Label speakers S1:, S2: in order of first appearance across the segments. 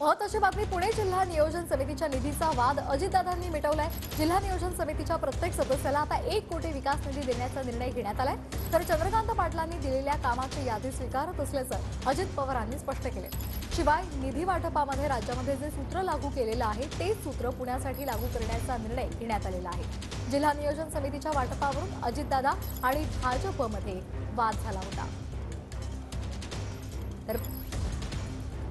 S1: महत्त्वाची बातमी पुणे जिल्हा नियोजन समितीच्या निधीचा वाद अजितदादांनी मिटवलाय। जिल्हा नियोजन समितीच्या प्रत्येक सदस्याला आता 1 कोटी विकास निधी देण्याचा निर्णय घेण्यात आलाय। तर चंद्रकांत पाटलांनी दिलेल्या कामाची यादी स्वीकारत असल्याचं अजित पवारांनी स्पष्ट केले। शिवाय निधी वाटपामध्ये राज्यामध्ये जे सूत्र लागू केलेलं आहे तेच सूत्र पुण्यासाठी लागू करण्याचा निर्णय घेण्यात आलेला आहे। जिल्हा नियोजन समितीच्या वाटपावरून अजितदादा आणि भाजपमध्ये वाद झाला होता। तर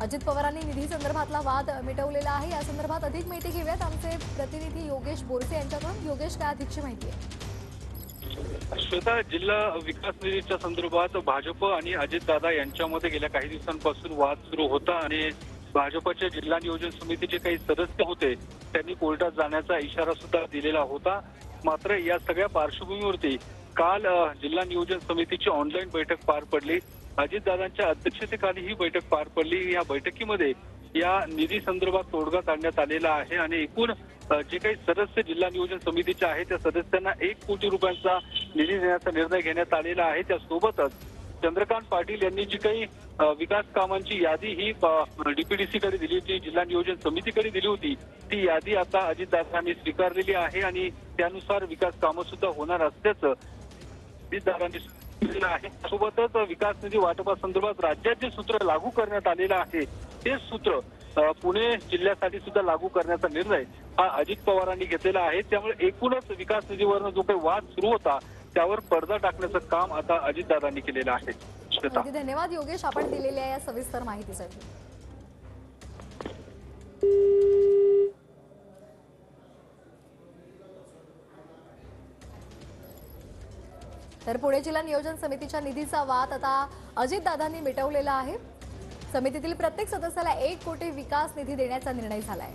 S1: अजित पवारांनी निधी संदर्भातला वाद मिटवलेला आहे। या संदर्भात अधिक माहिती घेऊयात आमचे प्रतिनिधी योगेश बोरसे यांच्याकडून। योगेश, काय अधिकची माहिती आहे?
S2: श्वेता, जिल्हा विकास निधीच्या संदर्भात भाजप आणि अजितदादा यांच्यामध्ये गेल्या काही दिवसांपासून वाद सुरू होता आणि भाजपच्या जिल्हा नियोजन समितीचे काही सदस्य होते त्यांनी कोर्टात जाण्याचा इशारा सुद्धा दिलेला होता। मात्र या सगळ्या पार्श्वभूमीवरती काल जिल्हा नियोजन समितीची ऑनलाईन बैठक पार पडली। अजितदादांच्या अध्यक्षतेखाली ही बैठक पार पडली। या बैठकीमध्ये या निधी संदर्भात तोडगा काढण्यात आलेला आहे आणि एकूण जे काही सदस्य जिल्हा नियोजन समितीचे आहेत त्या सदस्यांना 1 कोटी रुपयांचा निधी देण्याचा निर्णय घेण्यात आलेला आहे। त्यासोबतच चंद्रकांत पाटील यांनी जी काही विकास कामांची यादी ही डीपीडीसीकडे दिली होती, जिल्हा नियोजन समितीकडे दिली होती, ती यादी आता अजितदादांनी स्वीकारलेली आहे आणि त्यानुसार विकास कामं सुद्धा होणार असल्याचं अजितदादांनी आहे। सोबतच विकास निधी वाटपासंदर्भात राज्यात जे सूत्र लागू करण्यात आलेलं आहे ते सूत्र पुणे जिल्ह्यासाठी सुद्धा लागू करण्याचा निर्णय हा अजित पवारांनी घेतलेला आहे। त्यामुळे एकूणच विकास निधीवरनं जो काही वाद सुरू होता त्यावर पडदा टाकण्याचं काम आता अजितदादांनी केलेलं आहे। श्वेता,
S1: धन्यवाद योगेश, आपण दिलेल्या या सविस्तर माहितीसाठी। तर पुणे जिल्हा नियोजन समितीच्या निधीचा वाद आता अजितदादांनी मिटवलेला आहे। समितीतील प्रत्येक सदस्याला 1 कोटी विकास निधी देण्याचा निर्णय झालाय।